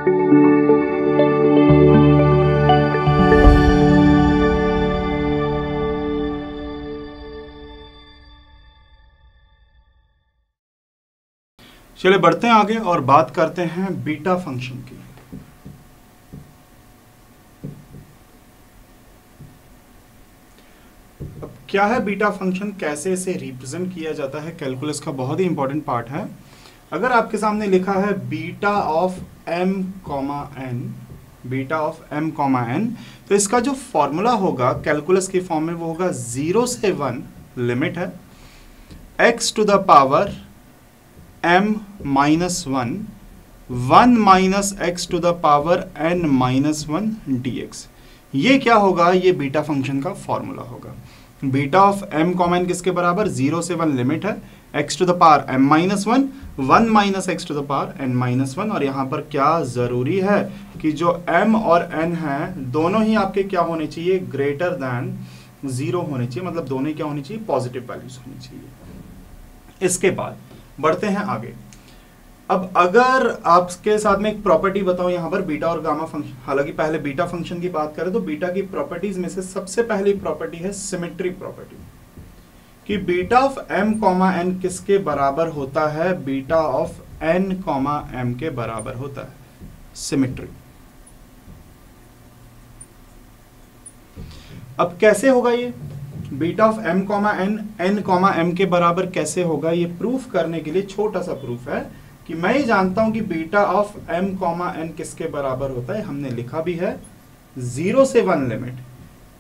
चलिए बढ़ते हैं आगे और बात करते हैं बीटा फंक्शन की। अब क्या है बीटा फंक्शन, कैसे इसे रिप्रेजेंट किया जाता है, कैलकुलस का बहुत ही इंपॉर्टेंट पार्ट है। अगर आपके सामने लिखा है beta of m comma n, beta of m comma n, तो इसका जो फॉर्मूला होगा कैलकुलस की फॉर्म में वो होगा 0 से 1, लिमिट है x to the power m minus 1 minus x to the power n minus 1 dx। ये क्या होगा, ये बीटा फंक्शन का फॉर्मूला होगा। Beta of m comma n किसके बराबर, 0 से 1 लिमिट है x to the power m minus 1 minus x to the power n minus 1। और यहाँ पर क्या जरूरी है कि जो m और n है दोनों ही आपके क्या होने चाहिए, ग्रेटर देन 0 होने चाहिए, मतलब दोनों क्या होनी चाहिए, पॉजिटिव वैल्यूज होनी चाहिए। इसके बाद बढ़ते हैं आगे। अब अगर आपके साथ में एक प्रॉपर्टी बताऊं यहाँ पर बीटा और गामा फंक्शन, हालांकि पहले बीटा फंक्शन की बात करें तो बीटा की प्रॉपर्टीज में से सबसे पहली प्रॉपर्टी है सिमेट्री प्रॉपर्टी, कि beta of m comma n किसके बराबर होता है, beta of n comma m के बराबर होता है, सिमेट्री। अब कैसे होगा ये beta of m comma n comma m के बराबर कैसे होगा, ये प्रूफ करने के लिए छोटा सा प्रूफ है कि मैं ये जानता हूं कि beta of m comma n किसके बराबर होता है, हमने लिखा भी है 0 से 1 limit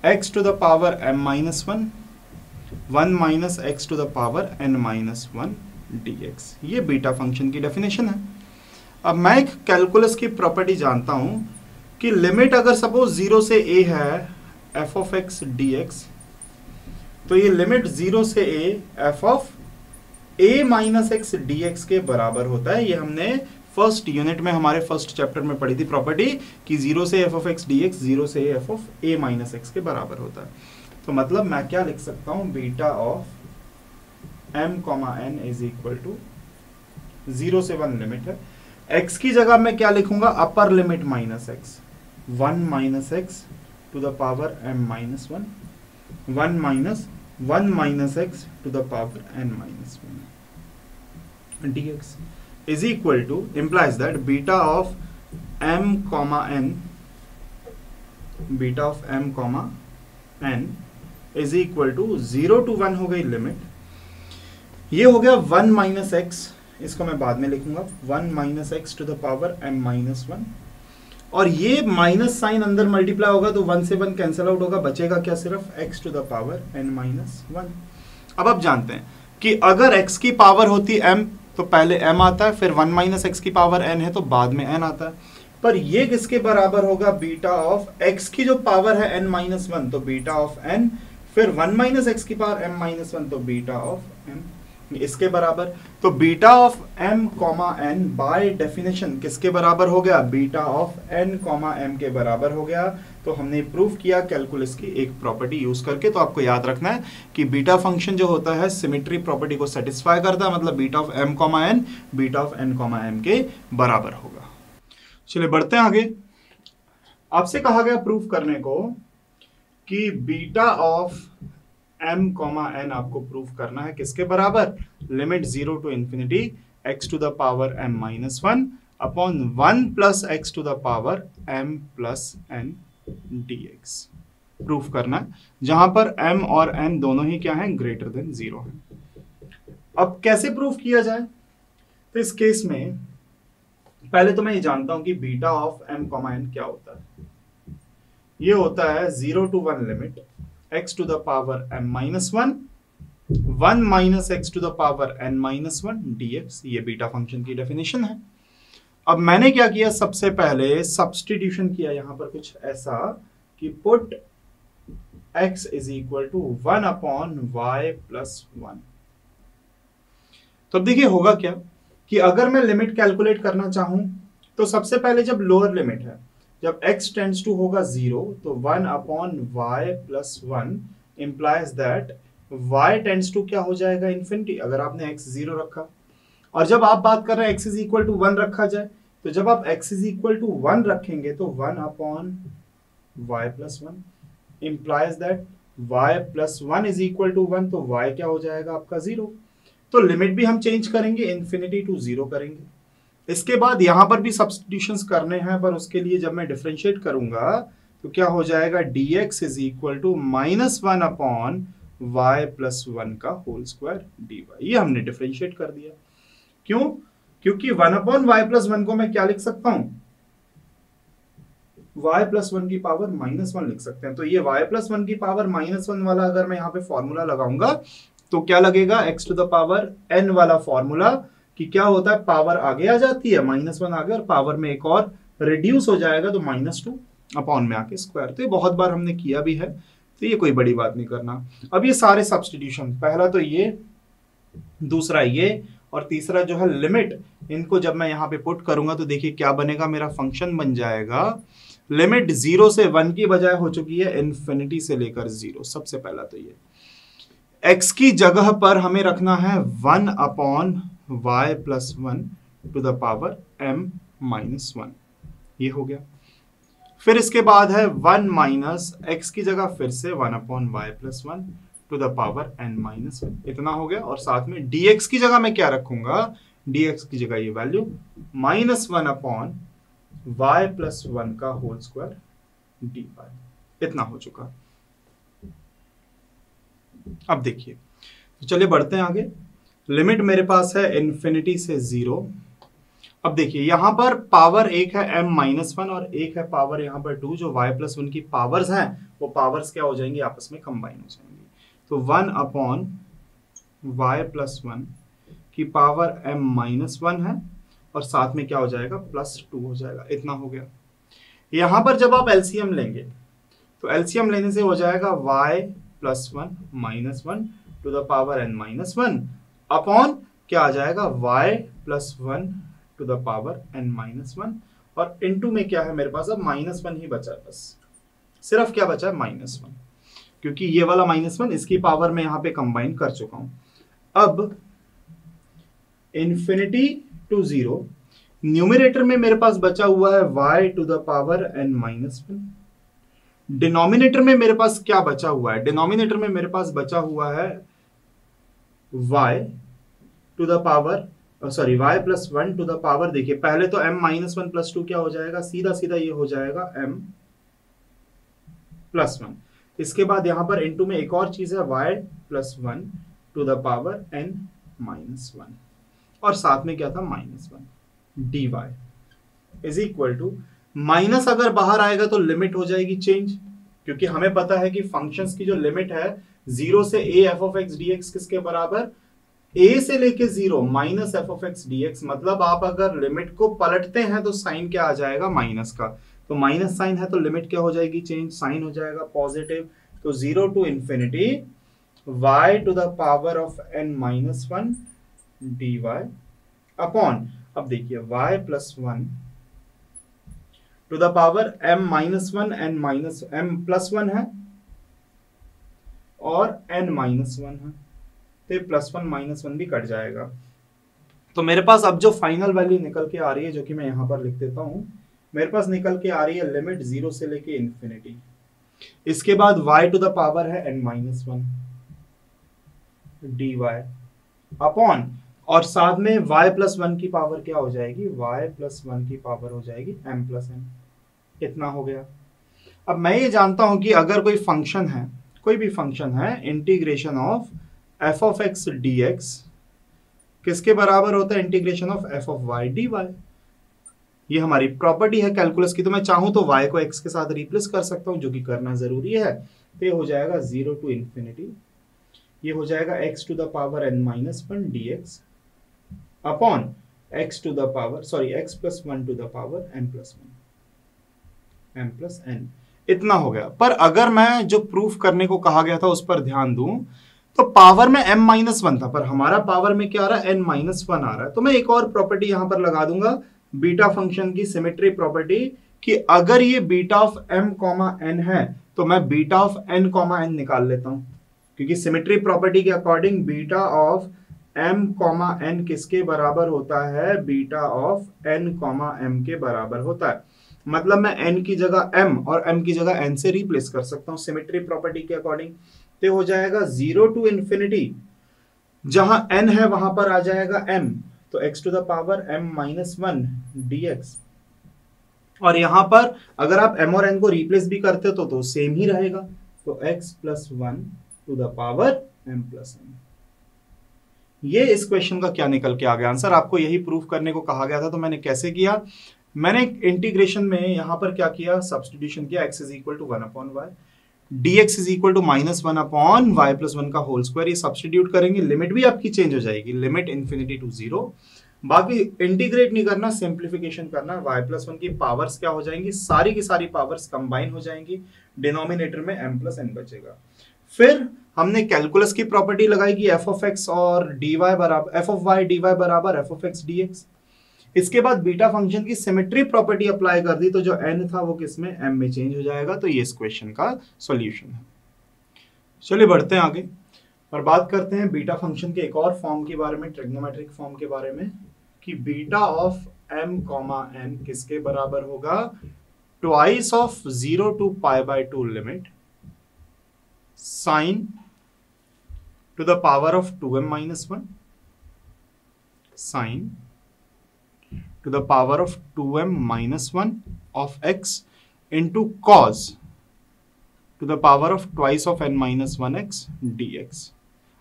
x to the power m minus 1 minus x to the power n minus 1 dx। ये बीटा फंक्शन की डेफिनेशन है। अब मैं एक कैलकुलस की प्रॉपर्टी जानता हूं कि लिमिट अगर सपोज 0 से a है f ऑफ x dx, तो ये लिमिट 0 से a f of a minus x dx के बराबर होता है। ये हमने फर्स्ट यूनिट में हमारे फर्स्ट चैप्टर में पढ़ी थी प्रॉपर्टी कि 0 से f ऑफ x dx 0 से a f of a minus x के बराबर होता है। तो मतलब मैं क्या लिख सकता हूं, beta of m comma n is equal to 0 से 1 लिमिट है, x की जगह मैं क्या लिखूंगा, upper limit minus x 1 minus x to the power m minus 1 minus 1 minus x to the power n minus 1 dx is equal to implies that beta of m comma n, beta of m comma n is equal to 0 to 1 हो गई limit, ये हो गया 1 minus x, इसको मैं बाद में लिखूंगा 1 minus x to the power m minus 1, और ये माइनस साइन अंदर मल्टीप्लाई होगा तो 1 से 1 कैंसिल आउट होगा, बचेगा क्या, सिर्फ x to the power n minus 1। अब आप जानते हैं कि अगर x की पावर होती m तो पहले m आता है, फिर 1 माइनस एक्स की पावर n है तो बाद में n आता है, पर ये किसके बराबर होगा, बीटा ऑफ x की जो पावर है n माइनस 1 तो बीटा ऑफ n, फिर 1 माइनस एक्स की पावर m माइनस 1 तो बीटा ऑफ m, इसके बराबर। तो beta of m comma n by definition किसके बराबर हो गया, beta of n comma m के बराबर हो गया। तो हमने प्रूव किया कैलकुलस की एक प्रॉपर्टी यूज करके। तो आपको याद रखना है कि बीटा फंक्शन जो होता है सिमेट्री प्रॉपर्टी को सेटिस्फाई करता है, मतलब beta of m comma n beta of n comma m के बराबर होगा। चलिए बढ़ते हैं आगे। आपसे कहा गया प्रूफ करने को कि beta of m comma n आपको प्रूफ करना है किसके बराबर, limit 0 to infinity x to the power m minus 1 upon 1 plus x to the power m plus n dx proof करना है, जहां पर m और n दोनों ही क्या हैं, ग्रेटर देन 0 है। अब कैसे प्रूफ किया जाए, तो इस केस में पहले तो मैं ये जानता हूं कि beta of m comma n क्या होता है, ये होता है 0 to 1 limit x to the power m minus 1 minus x to the power n minus 1 dx। ये बीटा फंक्शन की डेफिनेशन है। अब मैंने क्या किया, सबसे पहले सब्स्टिट्यूशन किया यहां पर कुछ ऐसा कि put x is equal to 1 upon y plus 1। तो अब देखिए होगा क्या कि अगर मैं लिमिट कैलकुलेट करना चाहूं तो सबसे पहले जब लोअर लिमिट है, जब x टेंड्स टू होगा 0 तो 1 upon y plus 1 implies that y tends to क्या हो जाएगा, इन्फिनिटी, अगर आपने x 0 रखा। और जब आप बात कर रहे हैं x इज इक्वल टू 1 रखा जाए तो जब आप x इज इक्वल टू 1 रखेंगे तो 1 upon y plus 1 implies that y plus 1 is equal to 1, तो y क्या हो जाएगा आपका 0। तो लिमिट भी हम चेंज करेंगे, इन्फिनिटी टू 0 करेंगे। इसके बाद यहां पर भी सब्स्टिट्यूशंस करने हैं, पर उसके लिए जब मैं डिफरेंशिएट करूंगा तो क्या हो जाएगा, dx is equal to -1 upon y plus 1 का होल स्क्वायर dy। ये हमने डिफरेंशिएट कर दिया। क्यों? क्योंकि 1 अपॉन y प्लस 1 को मैं क्या लिख सकता हूं, y प्लस 1 की पावर -1 लिख सकते हैं। तो ये y प्लस 1 की पावर -1 वाला अगर मैं यहाँ पे फॉर्मूला लगाऊंगा तो क्या लगेगा, x to the power n वाला फॉर्मूला कि क्या होता है, पावर आगे आ जाती है, -1 आगे और पावर में एक और रिड्यूस हो जाएगा तो -2 अपॉन में आके स्क्वायर। तो ये बहुत बार हमने किया भी है, तो ये कोई बड़ी बात नहीं करना। अब ये सारे सब्स्टिट्यूशन, पहला तो ये, दूसरा ये, और तीसरा जो है लिमिट, इनको जब मैं यहाँ पे पुट करूंगा तो देखिए क्या बनेगा, मेरा फंक्शन बन जाएगा लिमिट 0 से 1 की बजाय हो चुकी है इन्फिनिटी से लेकर 0। सबसे पहला तो ये x की जगह पर हमें रखना है 1 upon y plus 1 to the power m minus 1, ये हो गया। फिर इसके बाद है 1 माइनस x की जगह फिर से 1 upon y plus 1 to the power n minus 1, इतना हो गया। और साथ में dx की जगह मैं क्या रखूंगा, dx की जगह ये वैल्यू -1 अपॉन y प्लस 1 का होल स्क्वायर dy, इतना हो चुका। अब देखिए, तो चलिए बढ़ते हैं आगे। लिमिट मेरे पास है इन्फिनिटी से 0। अब देखिए यहां पर पावर एक है m माइनस 1 और एक है पावर यहां पर 2, जो y प्लस 1 की पावर्स हैं वो पावर्स क्या हो जाएंगी, आपस में कंबाइन हो जाएंगी। तो 1 अपॉन y प्लस 1 की पावर m माइनस 1 है और साथ में क्या हो जाएगा, +2 हो जाएगा, इतना हो गया। यहां पर जब आप एलसीएम लेंगे तो एलसीएम लेने से हो जाएगा y plus 1 minus 1 to the power n minus 1 upon क्या आ जाएगा, y plus 1 to the power n minus 1, और इनटू में क्या है मेरे पास, अब -1 ही बचा है, बस सिर्फ क्या बचा है, -1, क्योंकि ये वाला -1 इसकी पावर में यहां पे कंबाइन कर चुका हूं। अब इन्फिनिटी टू 0, न्यूमरेटर में मेरे पास बचा हुआ है y to the power n minus 1। Denominator में मेरे पास क्या बचा हुआ है, डिनोमिनेटर में मेरे पास बचा हुआ है y to the power y plus 1 to the power, देखिए पहले तो m माइनस 1 प्लस 2 क्या हो जाएगा, सीधा सीधा ये हो जाएगा m प्लस 1। इसके बाद यहां पर इनटू में एक और चीज है y plus 1 to the power n minus 1, और साथ में क्या था, -1 dy is equal to, minus अगर बाहर आएगा तो लिमिट हो जाएगी चेंज, क्योंकि हमें पता है कि फंक्शंस की जो लिमिट है 0 से a f of x dx किसके बराबर, a से लेके 0 minus f of x dx, मतलब आप अगर लिमिट को पलटते हैं तो साइन क्या आ जाएगा, माइनस का, तो माइनस साइन है तो लिमिट क्या हो जाएगी, चेंज, साइन हो जाएगा पॉजिटिव। तो 0 to infinity y to the power of n minus 1 dy upon, अब देखिए y plus 1 to the power m minus 1 n minus m plus 1 है और n माइनस 1 है, तो +1 -1 भी कट जाएगा। तो मेरे पास अब जो फाइनल वैल्यू निकल के आ रही है, जो कि मैं यहां पर लिख देता हूं, मेरे पास निकल के आ रही है लिमिट 0 से लेके इन्फिनिटी, इसके बाद y टू द पावर है n माइनस 1 dy अपॉन, और साथ में y प्लस 1 की पावर क्या हो जाएगी, y प्लस 1 की पावर हो जाएगी m प्लस n, इतना हो गया। अब मैं ये जानता हूं कि अगर कोई फंक्शन है, कोई भी फंक्शन है, integration of f of x dx किसके बराबर होता है, integration of f of y dy। ये हमारी प्रॉपर्टी है कैलकुलस की, तो मैं चाहूं तो y को x के साथ रिप्लेस कर सकता हूं, जो कि करना जरूरी है। तो ये हो जाएगा 0 टू इंफिनिटी, ये हो जाएगा x to the power n minus 1 dx upon x to the power, sorry x plus 1 to the power m plus 1 m plus n, इतना हो गया। पर अगर मैं जो प्रूफ करने को कहा गया था उस पर ध्यान दूं तो पावर में m माइनस 1 था, पर हमारा पावर में क्या आ रहा है, n माइनस 1 आ रहा है। तो मैं एक और प्रॉपर्टी यहां पर लगा दूंगा, बीटा फंक्शन की सिमेट्री प्रॉपर्टी, कि अगर ये beta of m comma n है तो मैं beta of n comma n निकाल लेता हूं, क्योंकि सिमेट्री प्रॉपर्टी के according beta of m comma n किसके बराबर होता है, beta of n comma m के बराबर होता है। मतलब मैं n की जगह m और m की जगह n से रिप्लेस कर सकता हूं सिमेट्री प्रॉपर्टी के अकॉर्डिंग। तो हो जाएगा 0 टू इंफिनिटी, जहां n है वहां पर आ जाएगा m, तो x to the power m minus 1 dx। और यहां पर अगर आप m और n को रिप्लेस भी करते तो सेम ही रहेगा, तो x plus 1 to the power m plus n। ये इस क्वेश्चन का क्या निकल के आ गया आंसर। आपको यही प्रूफ करने को कहा गया था, तो मैंने कैसे किया, मैंने इंटीग्रेशन में यहां पर क्या किया, सब्स्टिट्यूशन किया, x is equal to 1 upon y, dx is equal to minus 1 upon y plus 1 का होल स्क्वायर। ये सब्स्टिट्यूट करेंगे, लिमिट भी आपकी चेंज हो जाएगी, लिमिट इन्फिनिटी टू 0। बाकी इंटीग्रेट नहीं करना, सिंप्लीफिकेशन करना। y प्लस 1 की पावर्स क्या हो जाएंगी, सारी की सारी पावर्स कंबाइन हो जाएंगी, डिनोमिनेटर में m प्लस n बचेगा। फिर हमने कैलकुलस की प्रॉपर्टी लगाई कि f ऑफ x और dy बराबर f ऑफ y dy बराबर f ऑफ x dx। इसके बाद बीटा फंक्शन की सिमेट्री प्रॉपर्टी अप्लाई कर दी, तो जो n था वो किसमें, m में चेंज हो जाएगा। तो ये इस क्वेश्चन का सॉल्यूशन है। चलिए बढ़ते हैं आगे और बात करते हैं बीटा फंक्शन के एक और फॉर्म के बारे में, ट्रिग्नोमेट्रिक फॉर्म के बारे में, कि beta of m comma n किसके बराबर होगा, twice of 0 to pi by 2 limit sine to the power of 2m minus 1 sine to the power of 2m minus 1 of x into cos to the power of twice of n minus 1x dx।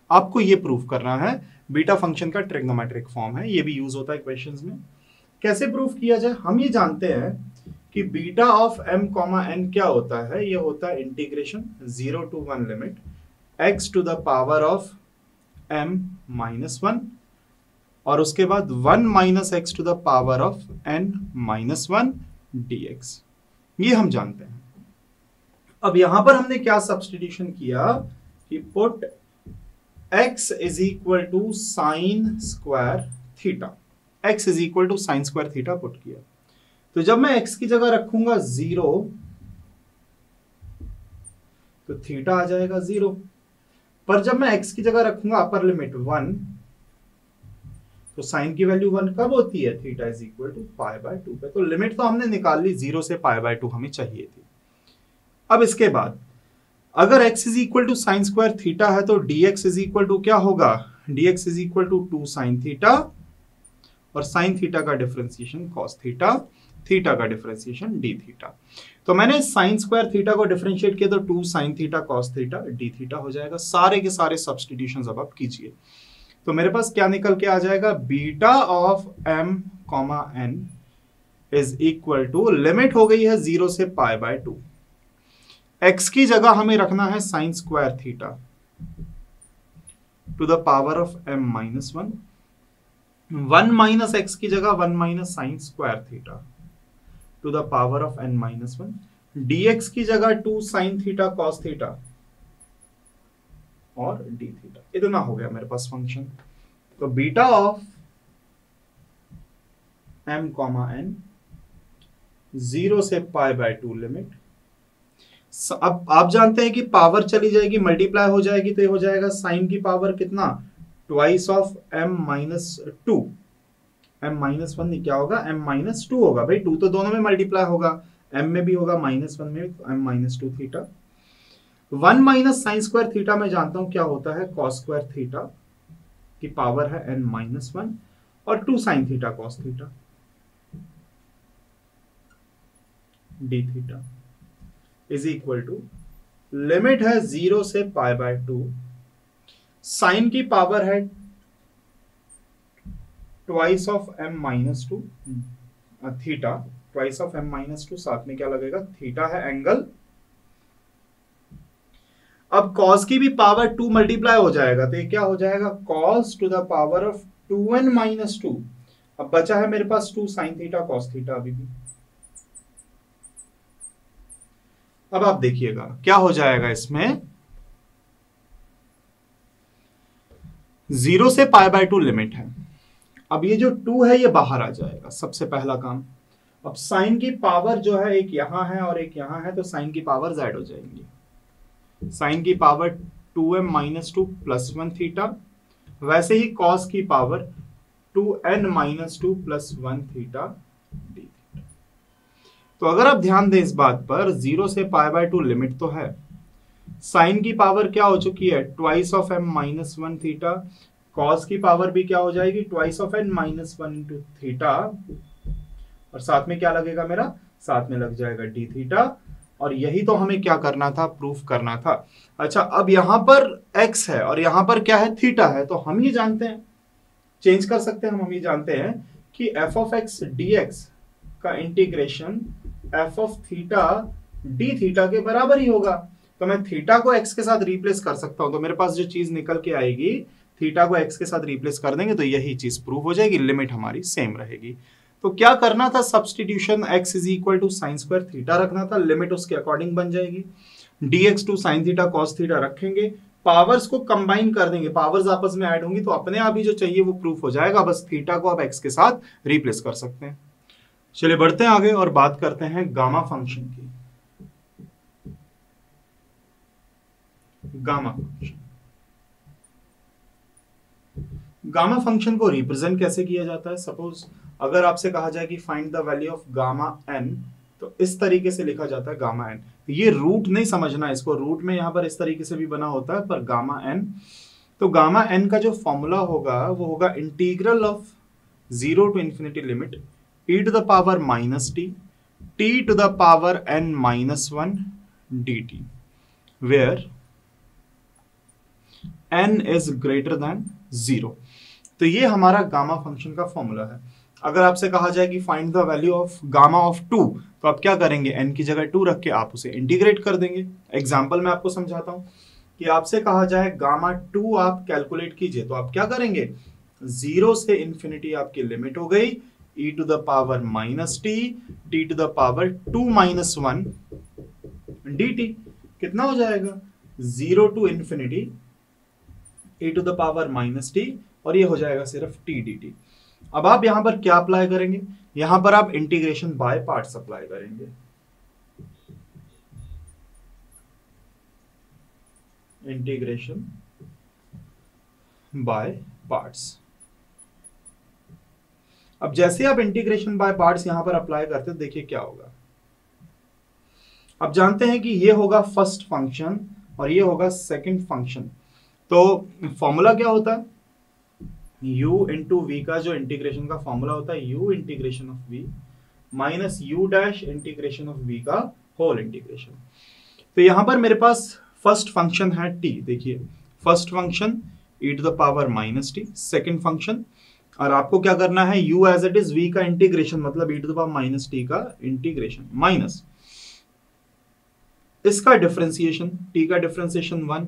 आपको ये proof करना है, beta function का trigonometric form है, ये भी use होता है क्वेश्चंस में। कैसे प्रूफ किया जाए, हम ये जानते हैं कि beta of m comma n क्या होता है, ये होता है integration 0 to 1 limit x to the power of m minus 1 और उसके बाद 1 minus x to the power of n minus 1 dx। ये हम जानते हैं। अब यहां पर हमने क्या सब्स्टिट्यूशन किया कि put x is equal to sine square theta, x is equal to sine square theta put किया। तो जब मैं x की जगह रखूंगा 0 तो थीटा आ जाएगा 0, पर जब मैं x की जगह रखूंगा अपर लिमिट 1 तो साइन की वैल्यू 1 कब होती है, theta is equal to pi by 2 पे। तो लिमिट तो हमने निकाल ली, 0 से पाई बाय 2 हमें चाहिए थी। अब इसके बाद अगर x is equal to sine square theta है तो dx इज इक्वल टू क्या होगा, dx is equal to 2 sine theta और साइन थीटा का डिफरेंशिएशन कॉस थीटा, थीटा का डिफरेंशिएशन डी थीटा। तो मैंने साइन स्क्वायर थीटा को डिफरेंशिएट किया तो 2 sine theta cos theta d theta हो जाएगा। सारे के सारे सब्स्टिट्यूशंस अब आप कीजिए, तो मेरे पास क्या निकल के आ जाएगा, beta of m comma n is equal to, limit हो गई है 0 से पाई बाय 2, x की जगह हमें रखना है sign square theta two the power of m minus 1, 1 minus x की जगह 1 minus sine square theta two the power of n minus 1, dx की जगह 2 साइन थीटा कॉस थीटा और डी थीटा। इतना हो गया मेरे पास फंक्शन। तो beta of m comma n 0 से पाई बाय 2 लिमिट, अब आप जानते हैं कि पावर चली जाएगी, मल्टीप्लाई हो जाएगी, तो ये हो जाएगा साइन की पावर कितना, twice of m minus 2, m minus 1 क्या होगा, m माइनस 2 होगा। भाई 2 तो दोनों में मल्टीप्लाई होगा, m में भी होगा माइनस 1 में भी, तो m minus 2 theta. 1 minus sine square theta मैं जानता हूं क्या होता है, कॉस स्क्वायर थीटा की पावर है n माइनस 1 और 2 sine theta cos theta d theta is equal to, limit है 0 से पाई बाय 2, साइन की पावर है twice of m minus 2 theta, twice of m minus 2, साथ में क्या लगेगा, थीटा है एंगल। अब cos की भी पावर 2 मल्टीप्लाई हो जाएगा, तो ये क्या हो जाएगा, cos to the power of 2n minus 2। अब बचा है मेरे पास 2 साइन थीटा कॉस थीटा अभी भी। अब आप देखिएगा क्या हो जाएगा इसमें, 0 से पाई बाय 2 लिमिट है। अब ये जो 2 है ये बाहर आ जाएगा, सबसे पहला काम। अब साइन की पावर जो है एक यहां है और एक यहां है, तो साइन की पावर z हो जाएंगी। साइन की power 2m minus 2 plus 1 theta, वैसे ही cos की power 2n minus 2 plus 1 theta D. तो अगर आप ध्यान दें इस बात पर, 0 से पाई बाय 2 लिमिट तो है, साइन की पावर क्या हो चुकी है, twice of m minus 1 theta, cos की पावर भी क्या हो जाएगी, twice of n minus 1 into theta, और साथ में क्या लगेगा मेरा, साथ में लग जाएगा डी थीटा। और यही तो हमें क्या करना था, प्रूफ करना था। अच्छा, अब यहां पर x है और यहां पर क्या है, थीटा है, तो हम ये जानते हैं, चेंज कर सकते हैं, हम ये जानते हैं कि f ऑफ x dx का integration f of theta d theta के बराबर ही होगा। तो मैं थीटा को x के साथ रिप्लेस कर सकता हूं, तो मेरे पास जो चीज निकल के आएगी, थीटा को x के साथ रिप्लेस कर देंगे तो यही चीज प्रूव हो जाएगी, लिमिट हमारी सेम रहेगी। तो क्या करना था, substitution x is equal to sine square theta रखना था, लिमिट उसके अकॉर्डिंग बन जाएगी। dx to sine theta cos theta रखेंगे, पावर्स को कंबाइन कर देंगे, पावर्स आपस में ऐड होंगी तो अपने आप ही जो चाहिए वो प्रूफ हो जाएगा, बस थीटा को आप x के साथ रिप्लेस कर सकते हैं। चलिए बढ़ते हैं आगे और बात करते हैं गामा फंक्शन की। गामा फंक्शन, गामा फंक्शन को रिप्रेजेंट कैसे किया जाता है, सपोज अगर आपसे कहा जाए कि find the value of gamma n, तो इस तरीके से लिखा जाता है गामा n। ये रूट नहीं समझना इसको, रूट में यहां पर इस तरीके से भी बना होता है, पर गामा n, तो गामा n का जो फॉर्मूला होगा वो होगा integral of 0 to infinity limit e to the power minus t to the power n minus 1 dt, where n is greater than 0। तो ये हमारा गामा फंक्शन का फॉर्मूला है। अगर आपसे कहा जाए कि find the value of gamma of 2, तो आप क्या करेंगे, n की जगह 2 रख के आप उसे इंटीग्रेट कर देंगे। एग्जांपल में आपको समझाता हूं कि आपसे कहा जाए गामा 2 आप कैलकुलेट कीजिए, तो आप क्या करेंगे, 0 से इंफिनिटी आपकी लिमिट हो गई e to the power minus t to the power 2 minus 1 dt, कितना हो जाएगा, 0 to infinity e to the power minus t, और ये हो जाएगा सिर्फ t dt। अब आप यहां पर क्या अप्लाई करेंगे, यहां पर आप इंटीग्रेशन बाय पार्ट्स अप्लाई करेंगे। Integration by parts. अब जैसे आप इंटीग्रेशन बाय पार्ट्स यहां पर अप्लाई करते हो, देखिए क्या होगा। अब जानते हैं कि ये होगा फर्स्ट फंक्शन और ये होगा सेकंड फंक्शन। तो फॉर्मूला क्या होता है, u इंटू वी का जो इंटीग्रेशन का फॉर्मूला होता है, u integration of v minus u dash integration of v का होल इंटीग्रेशन। तो यहां पर मेरे पास फर्स्ट फंक्शन है t, देखिए first function e to the power minus t, second function, और आपको क्या करना है, u as it is v का इंटीग्रेशन, मतलब e to the power minus t का इंटीग्रेशन माइनस इसका डिफरेंशिएशन, t का differentiation 1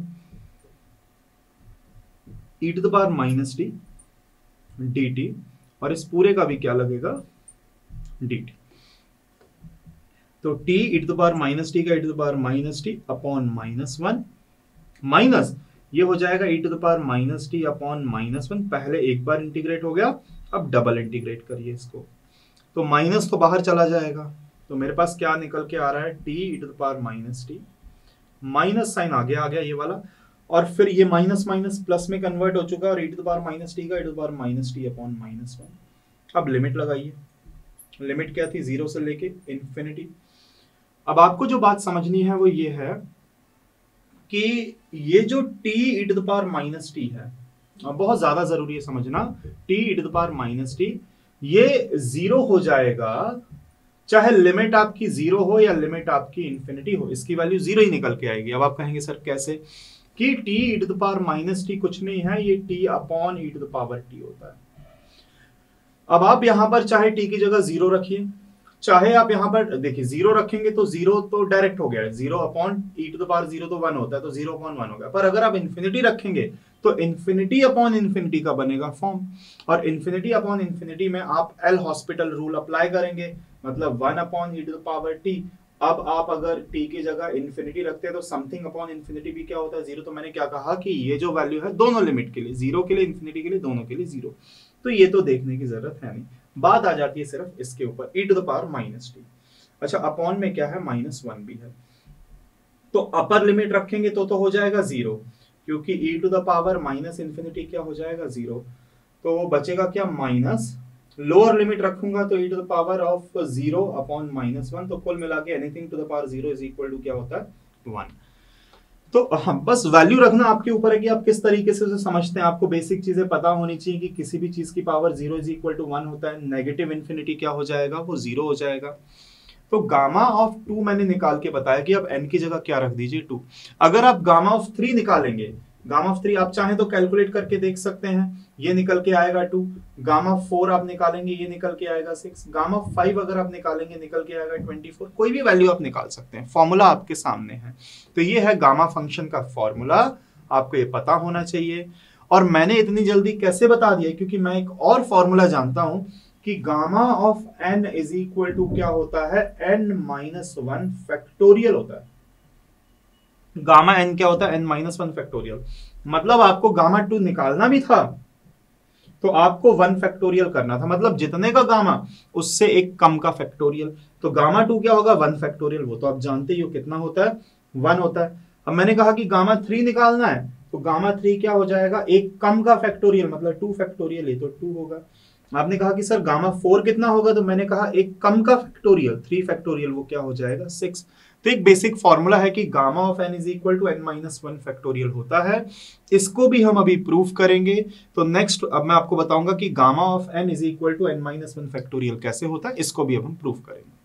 e to the power minus t dt, और इस पूरे का भी क्या लगेगा, dt। तो t e to the power minus t का e to the power minus t upon minus 1 minus ये हो जाएगा e to the power minus t upon minus 1, पहले एक बार इंटीग्रेट हो गया, अब डबल इंटीग्रेट करिए इसको, तो माइनस तो बाहर चला जाएगा, तो मेरे पास क्या निकल के आ रहा है, t e to the power minus t, minus sine आगे आ गया ये वाला, और फिर ये माइनस माइनस प्लस में कन्वर्ट हो चुका है, और e to the power minus t का e to the power minus t upon minus 1। अब लिमिट लगाइए, लिमिट क्या थी, 0 से लेके इन्फिनिटी। अब आपको जो बात समझनी है वो ये है कि ये जो t e to the power minus t है, बहुत ज्यादा जरूरी है समझना, t e to the power minus t ये 0 हो जाएगा, चाहे लिमिट आपकी 0 हो या लिमिट आपकी इन्फिनिटी हो, इसकी वैल्यू 0 ही निकल के आएगी। अब आप कहेंगे सर कैसे, कि t e to the power minus t कुछ नहीं है, ये t upon e to the power t होता है। अब आप यहां पर चाहे t की जगह 0 रखिए, चाहे आप यहां पर देखिए 0 रखेंगे तो 0 तो डायरेक्ट हो गया, 0 upon e to the power 0 तो 1 होता है, तो 0 अपॉन 1 हो गया। पर अगर आप इन्फिनिटी रखेंगे तो इन्फिनिटी अपॉन इन्फिनिटी का बनेगा फॉर्म, और इन्फिनिटी अपॉन इन्फिनिटी में आप एल हॉस्पिटल रूल अप्लाई करेंगे, मतलब 1 upon e to the power t। अब आप अगर t की जगह इन्फिनिटी रखते हैं तो समथिंग अपॉन इन्फिनिटी भी क्या होता है, 0। तो मैंने क्या कहा कि ये जो वैल्यू है दोनों लिमिट के लिए, 0 के लिए इन्फिनिटी के लिए, दोनों के लिए 0, तो ये तो देखने की जरूरत है नहीं। बात आ जाती है सिर्फ इसके ऊपर, e to the power minus t। अच्छा, अपॉन में क्या है, माइनस 1 भी है, तो अपर लिमिट रखेंगे तो हो जाएगा 0, क्योंकि e to the power minus infinity क्या हो जाएगा 0, तो बचेगा क्या माइनस, लोअर लिमिट रखूंगा तो e to the power of 0 upon -1, तो कुल मिला के anything to the power 0 is equal to क्या होता है 1। तो हाँ, बस वैल्यू रखना आपके ऊपर है कि आप किस तरीके से उसे समझते हैं। आपको बेसिक चीजें पता होनी चाहिए कि किसी भी चीज की पावर 0 इज इक्वल टू 1 होता है, नेगेटिव इन्फिनिटी क्या हो जाएगा, वो 0 हो जाएगा। तो गामा ऑफ 2 मैंने निकाल के बताया कि अब n की जगह क्या रख दीजिए 2। अगर आप गामा ऑफ 3 निकालेंगे, गामा ऑफ 3 आप चाहें तो कैलकुलेट करके देख सकते हैं, ये निकल के आएगा 2। गामा ऑफ 4 आप निकालेंगे, ये निकल के आएगा 6। गामा ऑफ 5 अगर आप निकालेंगे, निकल के आएगा 24। कोई भी वैल्यू आप निकाल सकते हैं, फॉर्मूला आपके सामने है। तो ये है गामा फंक्शन का फॉर्मूला, आपको ये पता होना चाहिए। और मैंने इतनी जल्दी कैसे बता दिया, क्योंकि मैं एक और फॉर्मूला जानता हूं कि gamma of n is equal to क्या होता है, n-1 फैक्टोरियल होता है। गामा n क्या होता है, n-1 फैक्टोरियल। मतलब आपको गामा 2 निकालना भी था तो आपको 1 फैक्टोरियल करना था, मतलब जितने का गामा उससे एक कम का फैक्टोरियल। तो गामा 2 क्या होगा, 1 फैक्टोरियल, वो तो आप जानते ही हो कितना होता है, 1 होता है। अब मैंने कहा कि गामा 3 निकालना है, तो गामा 3 क्या हो जाएगा, एक कम का फैक्टोरियल, मतलब 2 फैक्टोरियल, ये तो 2 होगा। आपने कहा कि सर गामा 4 कितना होगा, तो मैंने कहा एक कम का फैक्टोरियल, 3 फैक्टोरियल, वो क्या हो जाएगा 6। तो एक बेसिक फॉर्मूला है कि gamma of n is equal to n-1 factorial होता है। इसको भी हम अभी प्रूव करेंगे। तो नेक्स्ट अब मैं आपको बताऊंगा कि gamma of n is equal to n-1 factorial कैसे होता है, इसको भी अब हम प्रूव करेंगे।